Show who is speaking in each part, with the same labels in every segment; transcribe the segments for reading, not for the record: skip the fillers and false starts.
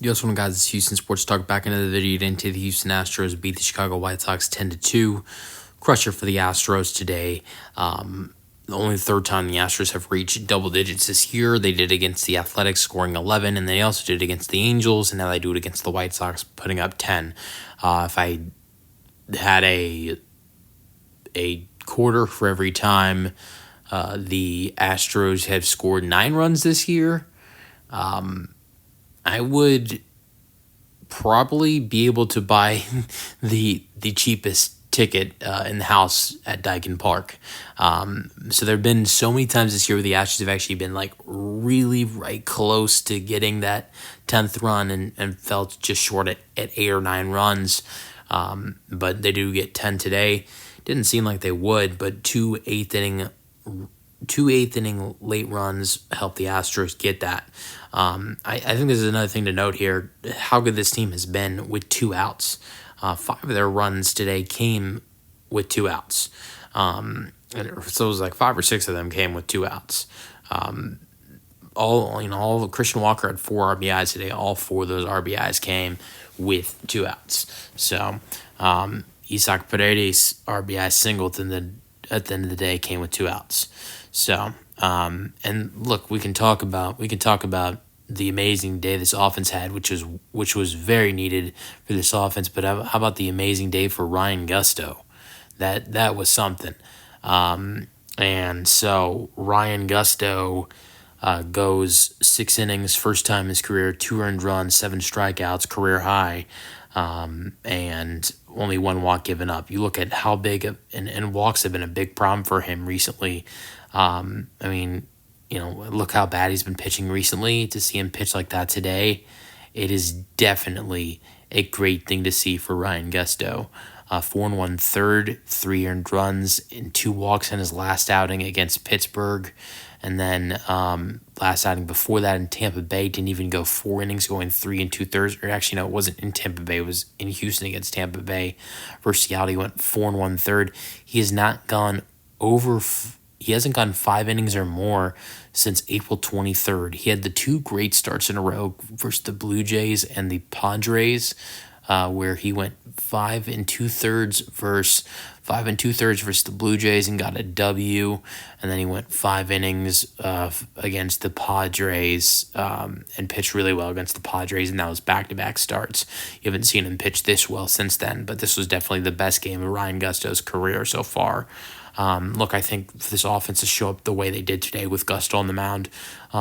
Speaker 1: Yo, what's going on, guys? It's Houston Sports Talk back into the video into the Houston Astros beat the Chicago White Sox 10-2. Crusher for the Astros today. The only third time the Astros have reached double digits this year. They did against the Athletics, scoring 11, and they also did against the Angels, and now they do it against the White Sox, putting up 10. If I had a quarter for every time the Astros have scored 9 runs this year, I would probably be able to buy the cheapest ticket in the house at Dyken Park. So there have been so many times this year where the Astros have actually been like really right close to getting that 10th run and felt just short at 8 or 9 runs. But they do get 10 today. Didn't seem like they would, but two eighth inning late runs helped the Astros get that. I think this is another thing to note here, how good this team has been with 2 outs. 5 of their runs today came with 2 outs. So it was like 5 or 6 of them came with 2 outs. All Christian Walker had 4 RBIs today. All 4 of those RBIs came with 2 outs. So Isaac Paredes' RBI single at the end of the day came with 2 outs. So, and look, we can talk about the amazing day this offense had, which was very needed for this offense. But how about the amazing day for Ryan Gusto? That was something. And so Ryan Gusto goes 6 innings, first time in his career, 2 earned runs, 7 strikeouts, career high. And only 1 walk given up. You look at how big and walks have been a big problem for him recently. Look how bad he's been pitching recently. To see him pitch like that today, it is definitely a great thing to see for Ryan Gusto. 4 1/3, 3 earned runs, and 2 walks in his last outing against Pittsburgh. And then last outing before that in Tampa Bay, didn't even go 4 innings, going 3 2/3. Or actually, no, it wasn't in Tampa Bay. It was in Houston against Tampa Bay versus Seattle. He went 4 1/3. He has not gone he hasn't gone 5 innings or more since April 23rd. He had the 2 great starts in a row versus the Blue Jays and the Padres, where he went 5 2/3 versus the Blue Jays and got a W, and then he went 5 innings against the Padres and pitched really well against the Padres, and that was back-to-back starts. You haven't seen him pitch this well since then, but this was definitely the best game of Ryan Gusto's career so far. Look, I think for this offense to show up the way they did today with Gusto on the mound,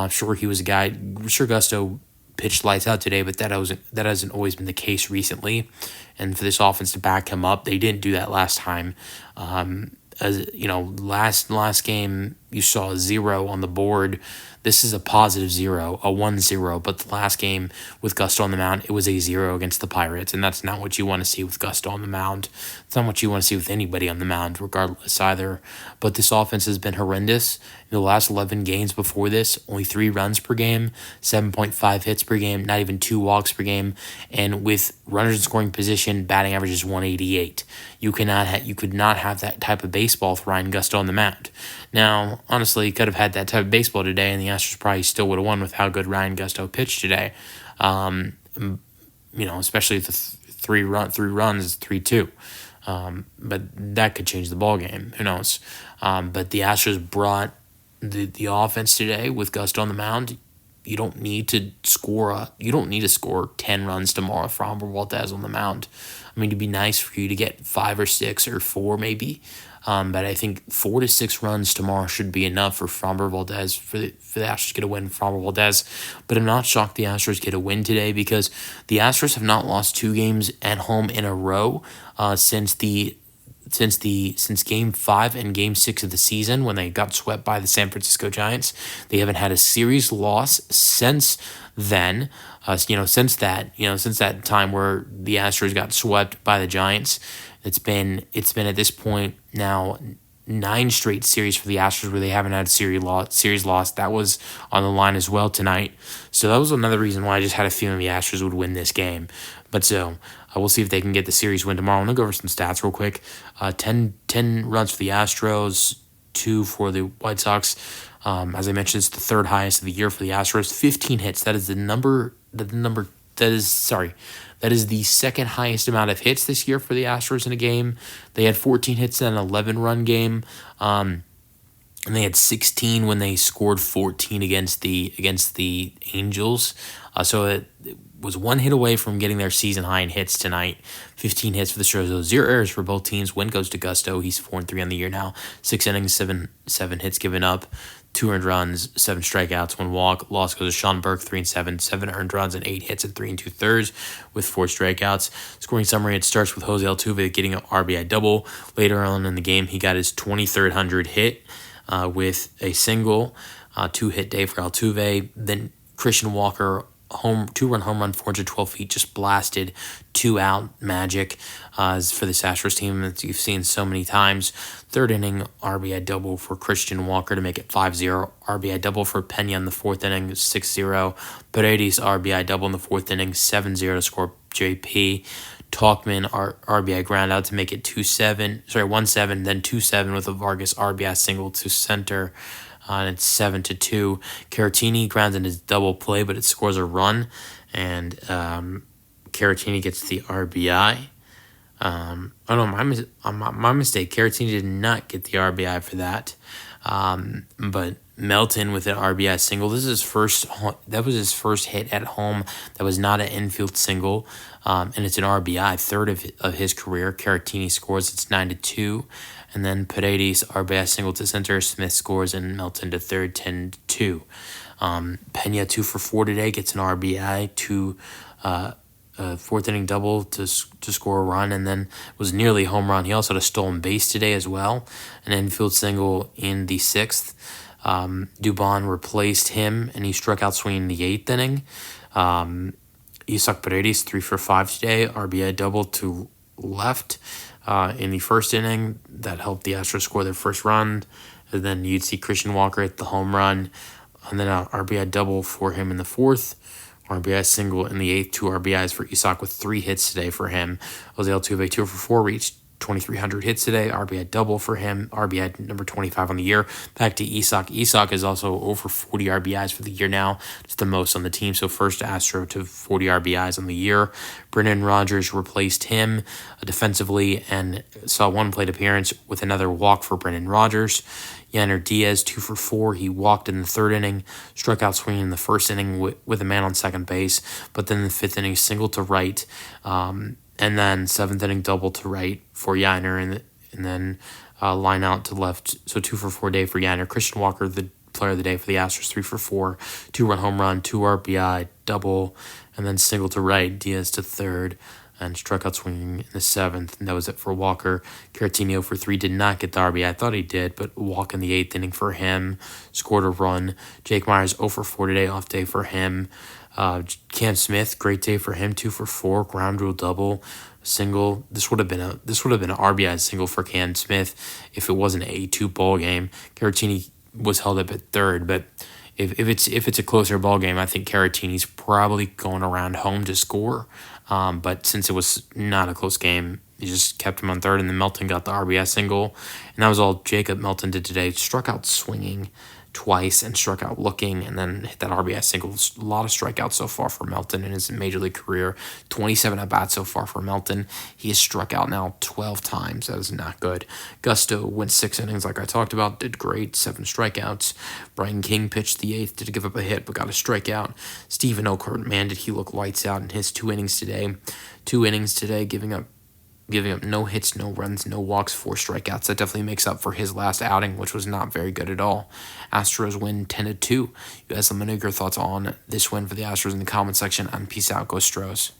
Speaker 1: sure he was a guy. Sure, Gusto pitched lights out today, but that hasn't always been the case recently. And for this offense to back him up, they didn't do that last time. Last game you saw a 0 on the board. This is a positive 0, a 1-0. But the last game with Gusto on the mound, it was a 0 against the Pirates, and that's not what you want to see with Gusto on the mound. It's not what you want to see with anybody on the mound, regardless either. But this offense has been horrendous. In the last 11 games before this, only 3 runs per game, 7.5 hits per game, not even 2 walks per game, and with runners in scoring position, batting average is 188. You could not have that type of baseball with Ryan Gusto on the mound. Now, honestly, you could have had that type of baseball today, and the Astros probably still would have won with how good Ryan Gusto pitched today. Especially the 3 runs, 3-2. But that could change the ball game. Who knows? But the Astros brought the offense today with Gusto on the mound. You don't need to score 10 runs tomorrow for Framber Valdez on the mound. I mean, it'd be nice for you to get 5 or 6 or 4 maybe. But I think 4 to 6 runs tomorrow should be enough for Framber Valdez, for the Astros to get a win for Framber Valdez. But I'm not shocked the Astros get a win today, because the Astros have not lost 2 games at home in a row since Game 5 and Game 6 of the season, when they got swept by the San Francisco Giants. They haven't had a series loss since then. Since that time where the Astros got swept by the Giants. It's been at this point now 9 straight series for the Astros where they haven't had a series loss. That was on the line as well tonight. So that was another reason why I just had a feeling the Astros would win this game. But so we'll see if they can get the series win tomorrow. I'm going to go over some stats real quick. 10 runs for the Astros, 2 for the White Sox. As I mentioned, it's the 3rd highest of the year for the Astros. 15 hits. That is the number That is the second highest amount of hits this year for the Astros in a game. They had 14 hits in an 11-run game. And they had 16 when they scored 14 against the Angels. So it was one hit away from getting their season high in hits tonight. 15 hits for the Astros. So 0 errors for both teams. Win goes to Gusto. He's 4-3 on the year now. 6 innings, seven hits given up, 2 earned runs, 7 strikeouts, 1 walk. Loss goes to Sean Burke, 3-7, 7 earned runs and 8 hits and 3 2/3 with 4 strikeouts. Scoring summary: it starts with Jose Altuve getting an RBI double. Later on in the game, he got his 23rd hit. With a single, 2-hit day for Altuve. Then Christian Walker, 2-run home run, 412 feet, just blasted 2-out magic for the Astros team that you've seen so many times. 3rd inning, RBI double for Christian Walker to make it 5-0. RBI double for Pena in the 4th inning, 6-0. Paredes RBI double in the 4th inning, 7-0 to score JP. Talkman RBI ground out to make it 1-7, then 2-7 with a Vargas RBI single to center, and it's 7-2. Caratini grounds in his double play, but it scores a run, and Caratini gets the RBI. My mistake. Caratini did not get the RBI for that, but Melton with an RBI single. That was his first hit at home. That was not an infield single, and it's an RBI, 3rd of his career. Caratini scores. It's 9-2, and then Paredes RBI single to center. Smith scores, and Melton to third, 10-2. Pena 2 for 4 today, gets an RBI, 4th inning double to score a run, and then was nearly a home run. He also had a stolen base today as well, an infield single in the 6th. Dubon replaced him, and he struck out swinging in the 8th inning. Isaac Paredes 3 for 5 today, RBI double to left in the 1st inning. That helped the Astros score their first run. And then you'd see Christian Walker hit the home run, and then an RBI double for him in the 4th. RBI single in the 8th, 2 RBIs for Isaac with 3 hits today for him. Jose Altuve 2 for 4, reached 2,300 hits today. RBI double for him. RBI number 25 on the year. Back to Isaac. Isaac is also over 40 RBIs for the year now. It's the most on the team. So first Astro to 40 RBIs on the year. Brendan Rodgers replaced him defensively and saw 1 plate appearance with another walk for Brendan Rodgers. Yanner Diaz 2 for 4. He walked in the 3rd inning, struck out swinging in the 1st inning with a man on second base, but then in the 5th inning single to right, and then 7th inning double to right for Yanner, and then line out to left. So 2 for 4 day for Yanner. Christian Walker, the player of the day for the Astros, 3 for 4, 2-run home run, 2 RBI double, and then single to right. Diaz to third, and struck out swinging in the 7th, and that was it for Walker. Caratini for 3 did not get the RBI. I thought he did, but walk in the 8th inning for him, scored a run. Jake Myers 0 for 4 today, off day for him. Cam Smith, great day for him, 2 for 4, ground rule double, single. This would have been an RBI single for Cam Smith if it wasn't a 2 ball game. Caratini was held up at third, but if it's a closer ball game, I think Caratini's probably going around home to score. But since it was not a close game, he just kept him on third, and then Melton got the RBI single. And that was all Jacob Melton did today. Struck out swinging twice and struck out looking, and then hit that RBI single. A lot of strikeouts so far for Melton in his major league career. 27 at-bats so far for Melton. He has struck out now 12 times. That is not good. Gusto went 6 innings like I talked about. Did great. 7 strikeouts. Brian King pitched the 8th. Did give up a hit, but got a strikeout. Stephen Okert, man, did he look lights out in his 2 innings today. 2 innings today, giving up no hits, no runs, no walks, 4 strikeouts. That definitely makes up for his last outing, which was not very good at all. Astros win 10-2. You guys let me know your thoughts on this win for the Astros in the comment section, and peace out. Go Stros.